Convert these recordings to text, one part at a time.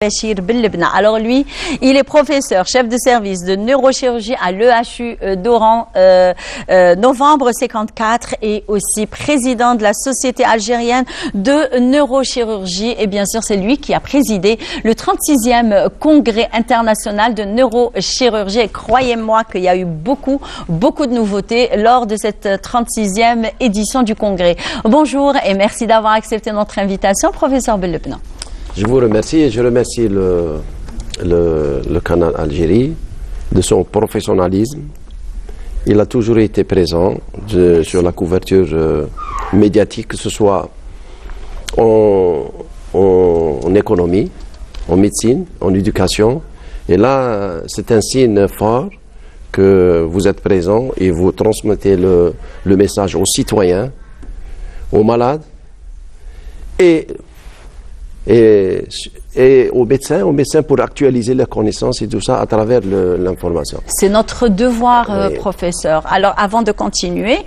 Bachir Bellebna. Alors lui, il est professeur, chef de service de neurochirurgie à l'EHU d'Oran, novembre 54, et aussi président de la Société algérienne de neurochirurgie. Et bien sûr, c'est lui qui a présidé le 36e congrès international de neurochirurgie. Et croyez-moi qu'il y a eu beaucoup de nouveautés lors de cette 36e édition du congrès. Bonjour et merci d'avoir accepté notre invitation, professeur Bellebna. Je vous remercie et je remercie le canal Algérie de son professionnalisme. Il a toujours été présent sur la couverture médiatique, que ce soit en économie, en médecine, en éducation. Et là, c'est un signe fort que vous êtes présent et vous transmettez le message aux citoyens, aux malades et aux médecins pour actualiser leurs connaissances et tout ça à travers l'information. C'est notre devoir, professeur. Alors, avant de continuer,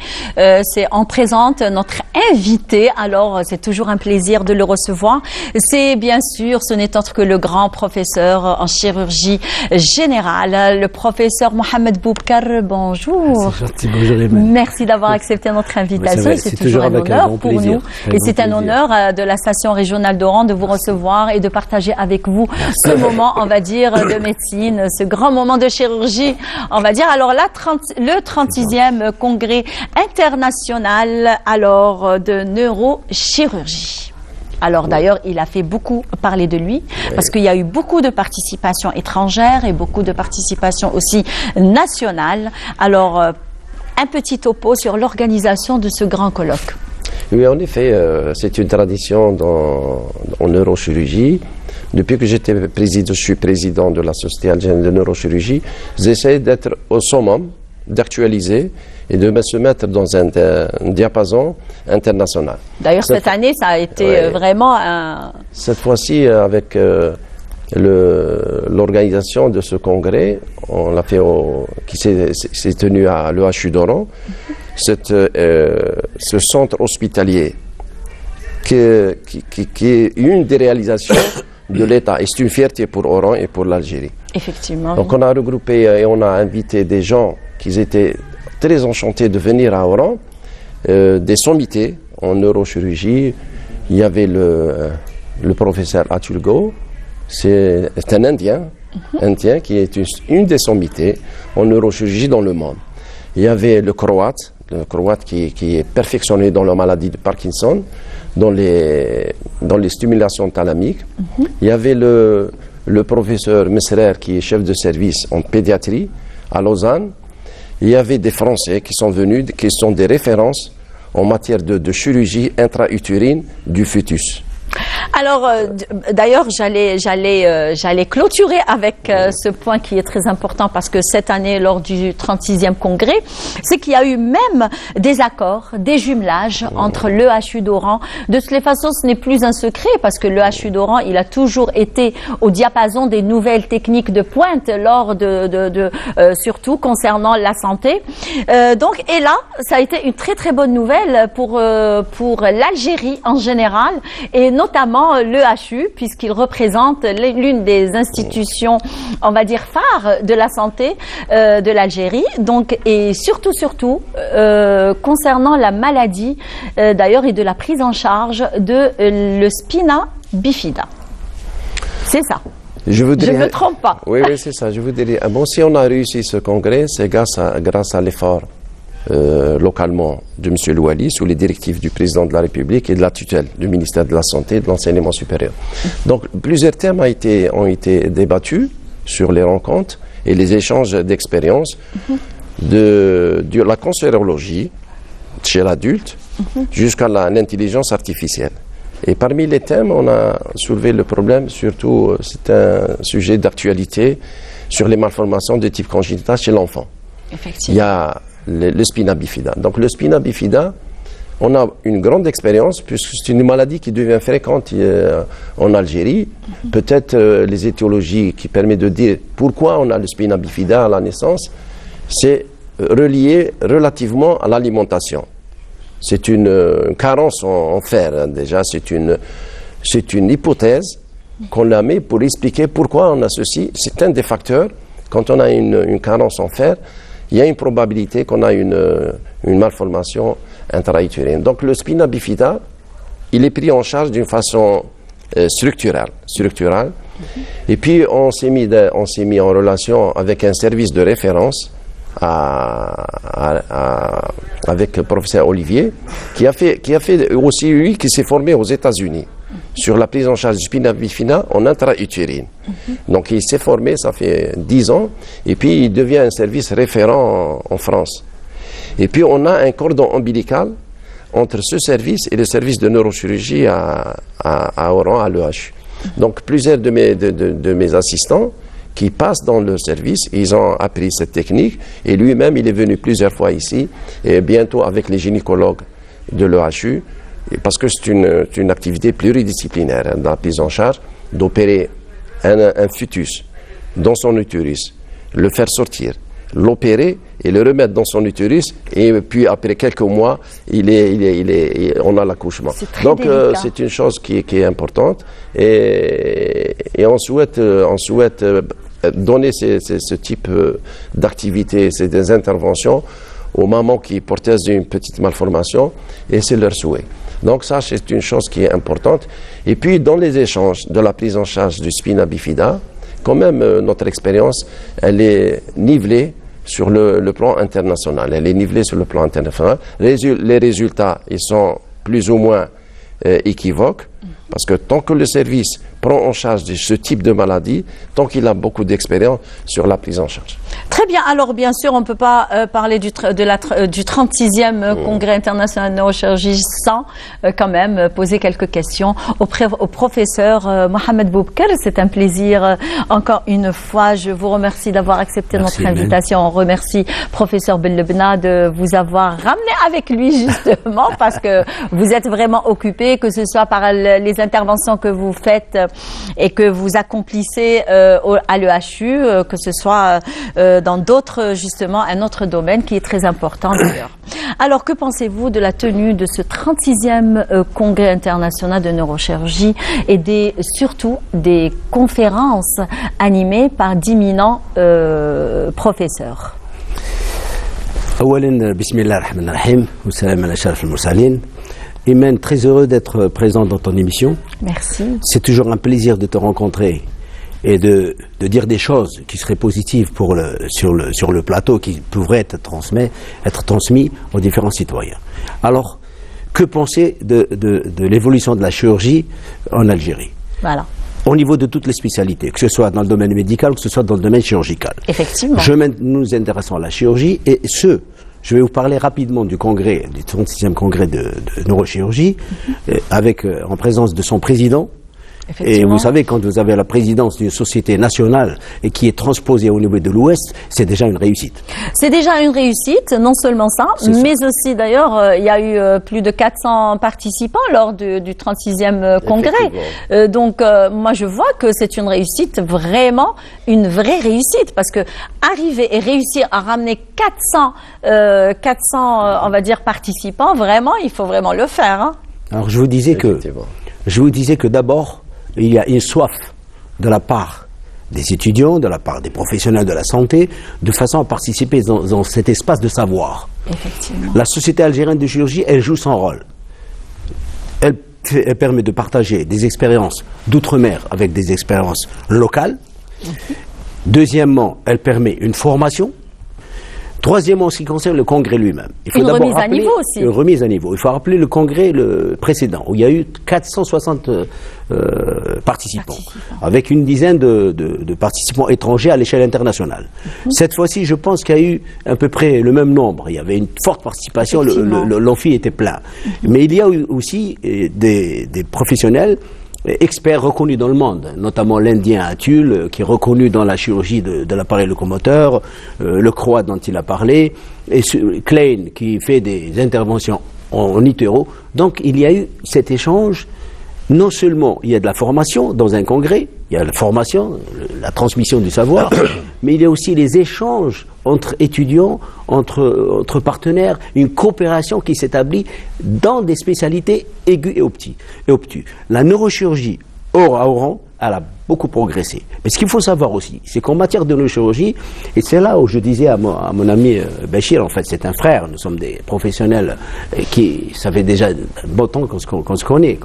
on présente notre invité. Alors, c'est toujours un plaisir de le recevoir. C'est bien sûr, ce n'est autre que le grand professeur en chirurgie générale, le professeur Mohamed Boubkar. Bonjour. C'est gentil, bonjour Emmanuel. Merci d'avoir accepté notre invitation. C'est toujours un honneur pour nous. Et c'est un honneur de la station régionale d'Oran de vous recevoir et de partager avec vous ce moment, on va dire, de médecine, ce grand moment de chirurgie, on va dire. Alors là, le 36e congrès international de neurochirurgie. Alors d'ailleurs, il a fait beaucoup parler de lui parce qu'il y a eu beaucoup de participation étrangère et beaucoup de participation aussi nationale. Alors, un petit topo sur l'organisation de ce grand colloque. Oui, en effet, c'est une tradition en neurochirurgie. Depuis que je suis président de la Société algérienne de neurochirurgie, j'essaie d'être au summum, d'actualiser et de se mettre dans un diapason international. D'ailleurs, cette année, ça a été vraiment un... Cette fois-ci, avec l'organisation de ce congrès, on l'a fait qui s'est tenu à l'EHU d'Oran. Ce centre hospitalier qui est une des réalisations de l'État, et c'est une fierté pour Oran et pour l'Algérie. Effectivement. Donc on a regroupé et on a invité des gens qui étaient très enchantés de venir à Oran, des sommités en neurochirurgie. Il y avait le professeur Atul Go, c'est un Indien qui est une des sommités en neurochirurgie dans le monde. Il y avait le Croate qui est perfectionné dans la maladie de Parkinson, dans les stimulations thalamiques. Il y avait le professeur Mesrer qui est chef de service en pédiatrie à Lausanne. Il y avait des Français qui sont venus, qui sont des références en matière de chirurgie intra-utérine du fœtus. Alors, d'ailleurs, j'allais clôturer avec ce point qui est très important parce que cette année, lors du 36e congrès, c'est qu'il y a eu même des accords, des jumelages entre l'EHU d'Oran. De toutes les façons, ce n'est plus un secret parce que l'EHU d'Oran, il a toujours été au diapason des nouvelles techniques de pointe lors surtout concernant la santé. Donc, et là, ça a été une très bonne nouvelle pour l'Algérie en général et notamment l'EHU, puisqu'il représente l'une des institutions, on va dire, phares de la santé de l'Algérie. Donc, et surtout, concernant la maladie, d'ailleurs, et de la prise en charge de le spina bifida. C'est ça. Je ne me trompe pas. Oui, c'est ça. Je vous dirais, si on a réussi ce congrès, c'est grâce à l'effort localement de M. Louali sous les directives du président de la République et de la tutelle du ministère de la Santé et de l'Enseignement supérieur. Donc plusieurs thèmes ont été débattus sur les rencontres et les échanges d'expériences de la cancérologie chez l'adulte jusqu'à l'intelligence artificielle. Et parmi les thèmes, on a soulevé le problème, surtout c'est un sujet d'actualité sur les malformations de type congénital chez l'enfant. Effectivement. Il y a le spina bifida. Donc le spina bifida, on a une grande expérience puisque c'est une maladie qui devient fréquente en Algérie. Peut-être les étiologies qui permettent de dire pourquoi on a le spina bifida à la naissance, c'est relié relativement à l'alimentation. C'est une carence en fer déjà, c'est une hypothèse qu'on la met pour expliquer pourquoi on a ceci. C'est un des facteurs. Quand on a une carence en fer, il y a une probabilité qu'on a une malformation intra-utérine. Donc le spina bifida, il est pris en charge d'une façon structurelle. Et puis on s'est mis en relation avec un service de référence avec le professeur Olivier, qui a fait aussi, lui, qui s'est formé aux États-Unis sur la prise en charge du spina bifida en intra-utérine. Donc il s'est formé, ça fait 10 ans, et puis il devient un service référent en France. Et puis on a un cordon ombilical entre ce service et le service de neurochirurgie à Oran, à l'EHU. Donc plusieurs de mes assistants qui passent dans le service, ils ont appris cette technique, et lui-même il est venu plusieurs fois ici, et bientôt avec les gynécologues de l'EHU, parce que c'est une activité pluridisciplinaire, dans la prise en charge, d'opérer un fœtus dans son utérus, le faire sortir, l'opérer et le remettre dans son utérus, et puis après quelques mois, on a l'accouchement. Donc c'est une chose qui est importante, et on souhaite donner ce type d'activité, des interventions aux mamans qui porteuses d'une petite malformation, et c'est leur souhait. Donc ça, c'est une chose qui est importante. Et puis dans les échanges de la prise en charge du spina bifida, quand même notre expérience, elle est nivelée sur le plan international. Elle est nivelée sur le plan international. Les résultats, ils sont plus ou moins équivoques, parce que tant que le service prend en charge ce type de maladie, tant qu'il a beaucoup d'expérience sur la prise en charge. Très bien. Alors, bien sûr, on ne peut pas parler du 36e Congrès international de neurochirurgie sans quand même poser quelques questions au professeur Mohamed Boubkar. C'est un plaisir encore une fois. Je vous remercie d'avoir accepté notre invitation. On remercie professeur Bellebna de vous avoir ramené avec lui justement parce que vous êtes vraiment occupé, que ce soit par les interventions que vous faites et que vous accomplissez à l'EHU, que ce soit dans d'autres, justement, un autre domaine qui est très important d'ailleurs. Alors, que pensez-vous de la tenue de ce 36e Congrès international de neurochirurgie et surtout des conférences animées par d'éminents professeurs? أولاً بسم الله الرحمن الرحيم والسلام على أشرف المرسلين. Imen, très heureux d'être présent dans ton émission. Merci. C'est toujours un plaisir de te rencontrer et de dire des choses qui seraient positives sur le plateau, qui pourraient être transmis aux différents citoyens. Alors, que penser de l'évolution de la chirurgie en Algérie? Voilà. Au niveau de toutes les spécialités, que ce soit dans le domaine médical, que ce soit dans le domaine chirurgical. Effectivement. Nous intéressons à la chirurgie et je vais vous parler rapidement du 36e congrès de neurochirurgie, en présence de son président. Et vous savez, quand vous avez la présidence d'une société nationale et qui est transposée au niveau de l'Ouest, c'est déjà une réussite. C'est déjà une réussite, non seulement ça, mais aussi d'ailleurs, il y a eu plus de 400 participants lors du 36e congrès. Donc, moi, je vois que c'est une réussite, vraiment une vraie réussite, parce que arriver et réussir à ramener 400 on va dire, participants, vraiment, il faut vraiment le faire. Hein. Alors, je vous disais que d'abord, il y a une soif de la part des étudiants, de la part des professionnels de la santé, de façon à participer dans cet espace de savoir. Effectivement. La Société algérienne de chirurgie, elle joue son rôle. Elle permet de partager des expériences d'outre-mer avec des expériences locales. Deuxièmement, elle permet une formation. Troisièmement, en ce qui concerne le congrès lui-même. Il faut une remise à niveau aussi. Une remise à niveau. Il faut rappeler le congrès précédent, où il y a eu 460 participants, avec une dizaine de participants étrangers à l'échelle internationale. Cette fois-ci, je pense qu'il y a eu à peu près le même nombre. Il y avait une forte participation, l'amphi était plein. Mais il y a eu aussi des professionnels experts reconnus dans le monde, notamment l'Indien Atul, qui est reconnu dans la chirurgie de l'appareil locomoteur, le Croate dont il a parlé, et Klein, qui fait des interventions en utéro. Donc il y a eu cet échange. Non seulement il y a de la formation dans un congrès, il y a la formation, la transmission du savoir, mais il y a aussi les échanges entre étudiants, entre partenaires, une coopération qui s'établit dans des spécialités aiguës et obtues. La neurochirurgie à Oran elle a beaucoup progressé. Mais ce qu'il faut savoir aussi, c'est qu'en matière de neurochirurgie, et c'est là où je disais à mon ami Bachir, en fait, c'est un frère, nous sommes des professionnels qui, ça fait déjà un bon temps qu'on se connaît,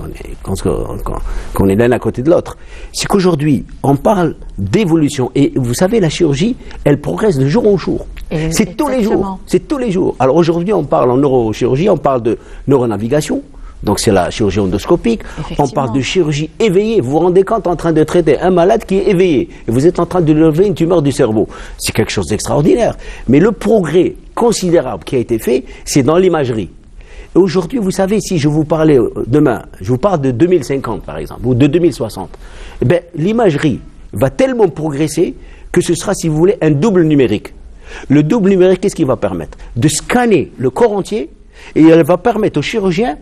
qu'on est l'un à côté de l'autre. C'est qu'aujourd'hui, on parle d'évolution, et vous savez, la chirurgie, elle progresse de jour en jour. C'est tous les jours. C'est tous les jours. Alors aujourd'hui, on parle en neurochirurgie, on parle de neuronavigation. Donc c'est la chirurgie endoscopique. On parle de chirurgie éveillée. Vous vous rendez compte en train de traiter un malade qui est éveillé. Et vous êtes en train de lui lever une tumeur du cerveau. C'est quelque chose d'extraordinaire. Mais le progrès considérable qui a été fait, c'est dans l'imagerie. Et aujourd'hui, vous savez, si je vous parlais demain, je vous parle de 2050 par exemple, ou de 2060, eh bien, l'imagerie va tellement progresser que ce sera, si vous voulez, un double numérique. Le double numérique, qu'est-ce qu'il va permettre? De scanner le corps entier, et elle va permettre aux chirurgiens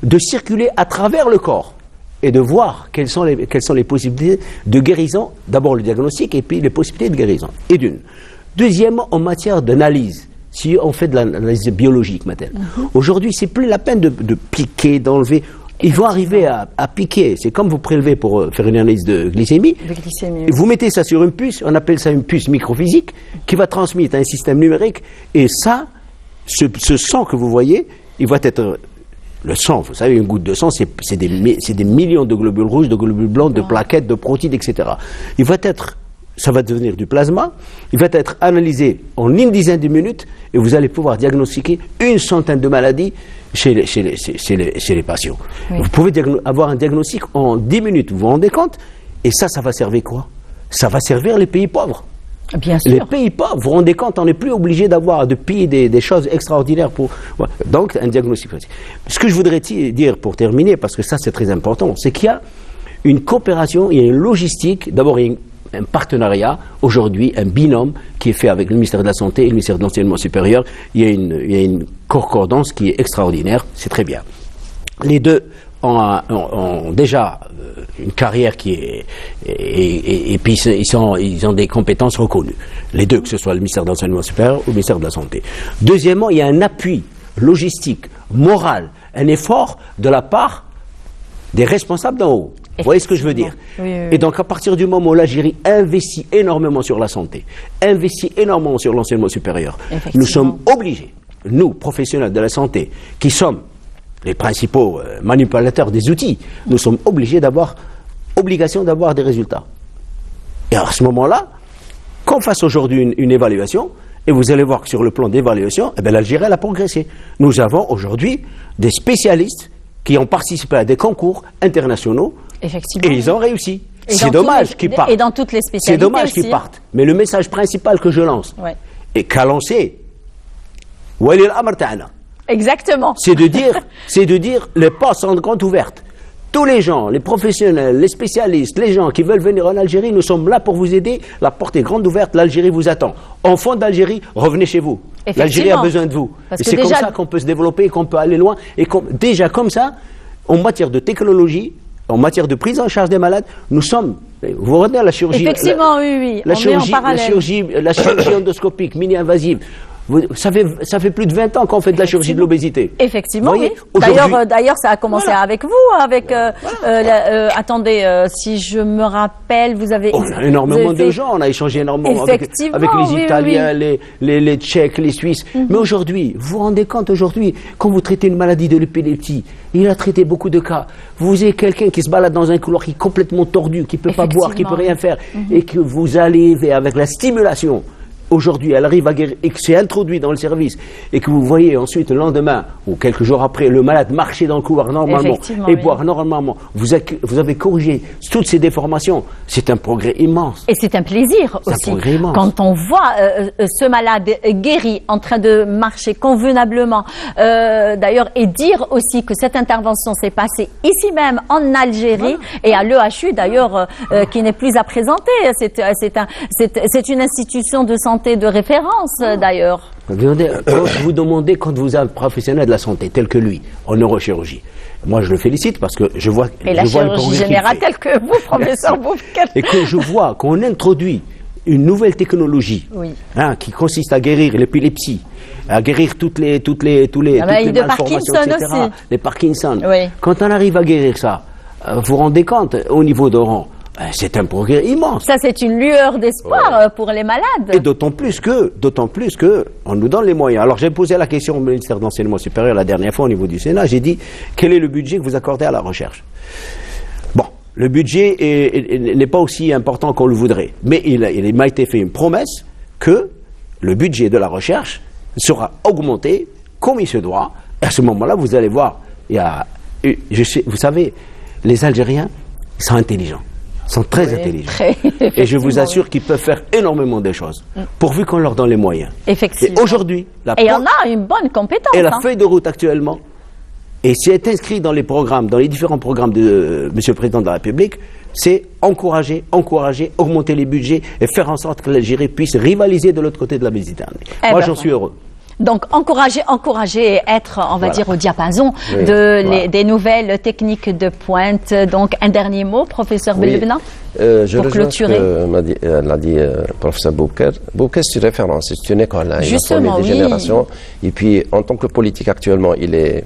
de circuler à travers le corps et de voir quelles sont les possibilités de guérison. D'abord le diagnostic et puis les possibilités de guérison. Et d'une. Deuxièmement, en matière d'analyse, si on fait de l'analyse biologique maintenant, aujourd'hui c'est plus la peine de piquer, d'enlever. Ils vont arriver à piquer. C'est comme vous prélevez pour faire une analyse de glycémie. Vous mettez ça sur une puce, on appelle ça une puce microphysique, qui va transmettre à un système numérique. Et ça, ce sang que vous voyez, il va être... Le sang, vous savez, une goutte de sang, c'est des millions de globules rouges, de globules blancs, de plaquettes, de protéines, etc. Ça va devenir du plasma, il va être analysé en une dizaine de minutes et vous allez pouvoir diagnostiquer une centaine de maladies chez les patients. Oui. Vous pouvez avoir un diagnostic en 10 minutes, vous vous rendez compte? Et ça va servir quoi? Ça va servir les pays pauvres. Bien sûr. Les pays pauvres, vous vous rendez compte, on n'est plus obligé de payer des choses extraordinaires pour... Ouais. Donc, un diagnostic. Ce que je voudrais dire pour terminer, parce que ça c'est très important, c'est qu'il y a une coopération, il y a une logistique, d'abord il y a un partenariat, aujourd'hui un binôme qui est fait avec le ministère de la Santé et le ministère de l'Enseignement supérieur. Il y a une concordance qui est extraordinaire, c'est très bien. Les deux ont déjà une carrière qui est... Et puis ils ont des compétences reconnues. Les deux, que ce soit le ministère de l'Enseignement supérieur ou le ministère de la Santé. Deuxièmement, il y a un appui logistique, moral, un effort de la part des responsables d'en haut. Vous voyez ce que je veux dire? Oui. Et donc, à partir du moment où l'Algérie investit énormément sur la santé, investit énormément sur l'enseignement supérieur, nous sommes obligés, nous, professionnels de la santé, qui sommes les principaux manipulateurs des outils, nous sommes obligés obligation d'avoir des résultats. Et à ce moment-là, qu'on fasse aujourd'hui une évaluation, et vous allez voir que sur le plan d'évaluation, eh bien, l'Algérie a progressé. Nous avons aujourd'hui des spécialistes qui ont participé à des concours internationaux et ils ont réussi. C'est dommage qu'ils partent. Et dans toutes les spécialités. C'est dommage qu'ils partent. Mais le message principal que je lance et qu'a lancé Walil Amr Ta'ana, exactement, c'est de dire les portes sont grandes ouvertes. Tous les gens, les professionnels, les spécialistes, les gens qui veulent venir en Algérie, nous sommes là pour vous aider. La porte est grande ouverte, l'Algérie vous attend. Enfants d'Algérie, revenez chez vous. L'Algérie a besoin de vous. Et c'est comme ça qu'on peut se développer, qu'on peut aller loin. Et déjà comme ça, en matière de technologie, en matière de prise en charge des malades, nous sommes... Vous retenez la chirurgie... Effectivement, oui. La chirurgie endoscopique, mini-invasive. Ça fait plus de 20 ans qu'on fait de la chirurgie de l'obésité. Effectivement, oui. D'ailleurs, ça a commencé avec vous, attendez, si je me rappelle, vous avez... On a énormément de gens, on a échangé énormément avec les Italiens, les Tchèques, les Suisses. Mais aujourd'hui, vous vous rendez compte aujourd'hui, quand vous traitez une maladie de l'épilepsie, il a traité beaucoup de cas. Vous avez quelqu'un qui se balade dans un couloir qui est complètement tordu, qui ne peut pas boire, qui ne peut rien faire, et que vous allez avec la stimulation. Aujourd'hui, elle arrive à guérir et que c'est introduit dans le service et que vous voyez ensuite le lendemain ou quelques jours après le malade marcher dans le couloir normalement et boire normalement, vous avez corrigé toutes ces déformations. C'est un progrès immense. Et c'est un plaisir aussi. Un progrès immense. Quand on voit ce malade guéri en train de marcher convenablement, d'ailleurs, et dire aussi que cette intervention s'est passée ici même en Algérie et à l'EHU d'ailleurs, qui n'est plus à présenter. C'est une institution de santé de référence d'ailleurs. Quand vous êtes un professionnel de la santé tel que lui, en neurochirurgie, moi je le félicite parce que je vois... Et la chirurgie générale telle que vous, professeur Boufkal. Et que je vois qu'on introduit une nouvelle technologie qui consiste à guérir l'épilepsie, à guérir toutes les malformations, etc., les Parkinson. Quand on arrive à guérir ça, vous vous rendez compte, au niveau d'Oran, ben, c'est un progrès immense. Ça, c'est une lueur d'espoir pour les malades. Et d'autant plus que on nous donne les moyens. Alors j'ai posé la question au ministère de l'Enseignement supérieur la dernière fois au niveau du Sénat. J'ai dit, quel est le budget que vous accordez à la recherche? Bon, le budget n'est pas aussi important qu'on le voudrait. Mais il m'a été fait une promesse que le budget de la recherche sera augmenté comme il se doit. Et à ce moment-là, vous allez voir, vous savez, les Algériens sont intelligents. Sont très intelligents. Et je vous assure qu'ils peuvent faire énormément de choses, pourvu qu'on leur donne les moyens. Effectivement. Et aujourd'hui, et on a une bonne compétence. Et la feuille de route actuellement, et c'est inscrit dans les programmes, dans les différents programmes de Monsieur le Président de la République, c'est encourager, augmenter les budgets et faire en sorte que l'Algérie puisse rivaliser de l'autre côté de la Méditerranée. Moi, j'en suis heureux. Donc, encourager et être, on va dire, au diapason des nouvelles techniques de pointe. Donc, un dernier mot, professeur Belebna, pour clôturer. L'a dit professeur Bouker. Bouker, c'est une référence, c'est une école. Il a formé des générations. Et puis, en tant que politique actuellement, il est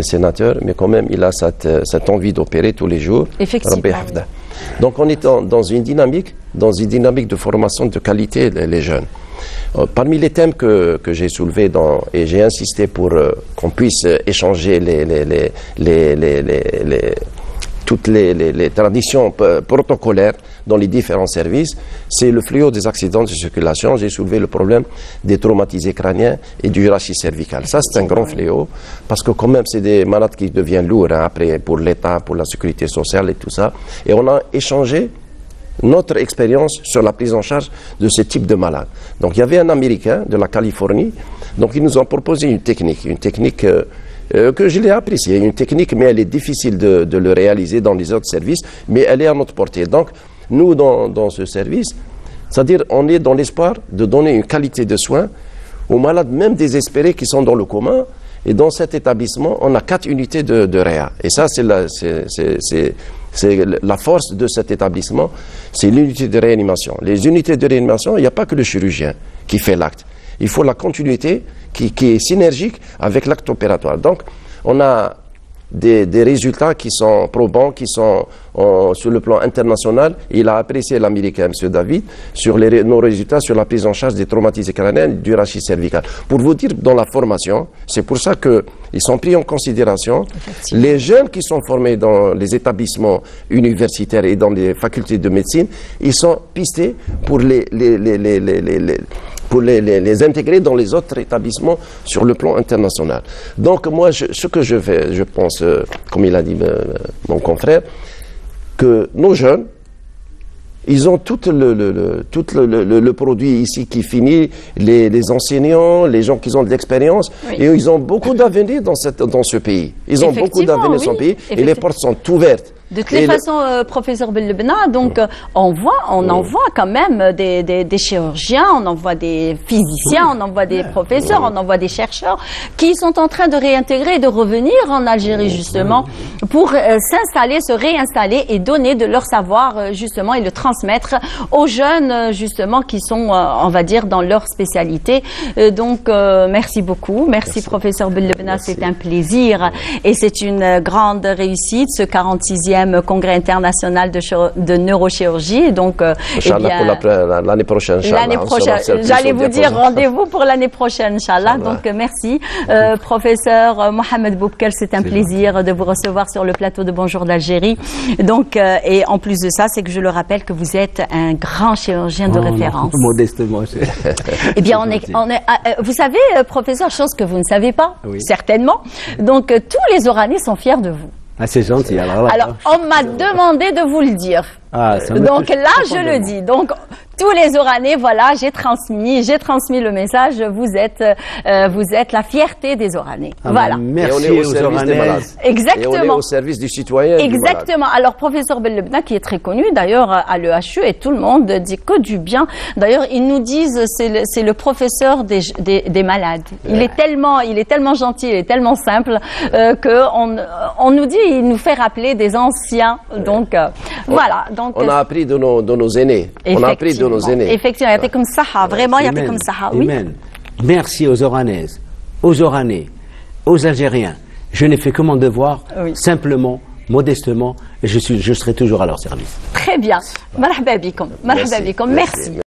sénateur, mais quand même, il a cette envie d'opérer tous les jours. Effectivement. Donc, on est dans une dynamique de formation de qualité, les jeunes. Parmi les thèmes que j'ai soulevés et j'ai insisté pour qu'on puisse échanger toutes les traditions protocolaires dans les différents services, c'est le fléau des accidents de circulation. J'ai soulevé le problème des traumatisés crâniens et du rachis cervical. Ça, c'est un grand fléau, parce que quand même, c'est des malades qui deviennent lourds après pour l'État, pour la sécurité sociale et tout ça. Et on a échangé notre expérience sur la prise en charge de ce type de malades. Donc il y avait un Américain de la Californie, donc ils nous ont proposé une technique que je l'ai appréciée, une technique, mais elle est difficile de le réaliser dans les autres services, mais elle est à notre portée. Donc nous, dans ce service, c'est-à-dire on est dans l'espoir de donner une qualité de soins aux malades, même désespérés qui sont dans le coma. Et dans cet établissement, on a 4 unités de réa. Et ça, c'est la force de cet établissement, c'est l'unité de réanimation. Les unités de réanimation, il n'y a pas que le chirurgien qui fait l'acte. Il faut la continuité qui est synergique avec l'acte opératoire. Donc, on a des résultats qui sont probants, qui sont sur le plan international. Il a apprécié l'Américain, M. David, sur nos résultats sur la prise en charge des traumatisés crâniens et du rachis cervical. Pour vous dire, dans la formation, c'est pour ça qu'ils sont pris en considération. Les jeunes qui sont formés dans les établissements universitaires et dans les facultés de médecine, ils sont pistés pour les intégrer dans les autres établissements sur le plan international. Donc moi, ce que je fais, je pense, comme il a dit mon confrère, que nos jeunes, ils ont tout le produit ici qui finit, les enseignants, les gens qui ont de l'expérience, et ils ont beaucoup d'avenir dans ce pays. Ils ont beaucoup d'avenir dans ce pays, et les portes sont ouvertes. De toutes les façons, professeur Belebna, donc on en voit quand même des chirurgiens, on en voit des physiciens, on en voit des professeurs, on en voit des chercheurs qui sont en train de réintégrer et de revenir en Algérie justement pour s'installer, se réinstaller et donner de leur savoir justement et le transmettre aux jeunes justement qui sont, on va dire, dans leur spécialité. Donc merci beaucoup, merci professeur Belebna, c'est un plaisir et c'est une grande réussite ce 46e congrès international de neurochirurgie. Donc, Inch'Allah, pour l'année prochaine. L'année prochaine. J'allais vous dire rendez-vous pour l'année prochaine, Inch'Allah. Donc, merci. Professeur Mohamed Bouker, c'est un plaisir de vous recevoir sur le plateau de Bonjour d'Algérie. Donc, et en plus de ça, c'est que je le rappelle que vous êtes un grand chirurgien de référence. Modestement. Eh bien, vous savez, professeur, chose que vous ne savez pas, certainement. Donc, tous les Oranais sont fiers de vous. Ah, c'est gentil. Alors, on m'a demandé de vous le dire. Donc là, je le dis. Donc, tous les Oranais, voilà, j'ai transmis le message. Vous êtes la fierté des Oranais. Voilà. Merci et on est au service des malades. Exactement. Et on est au service du citoyen. Exactement. Alors, professeur Belebna, qui est très connu d'ailleurs à l'EHU, et tout le monde dit que du bien. D'ailleurs, ils nous disent c'est le professeur des malades. Il est tellement gentil, il est tellement simple que on nous dit, il nous fait rappeler des anciens. Donc voilà. Donc, on a appris de nos aînés. On a appris de nos aînés. Effectivement, il y a comme ça, vraiment, il y a comme ça. Oui. Merci aux Oranaises, aux Oranais, aux Algériens. Je n'ai fait que mon devoir, simplement modestement et je serai toujours à leur service. Très bien. Marhaba bikom. Marhaba bikom. Merci.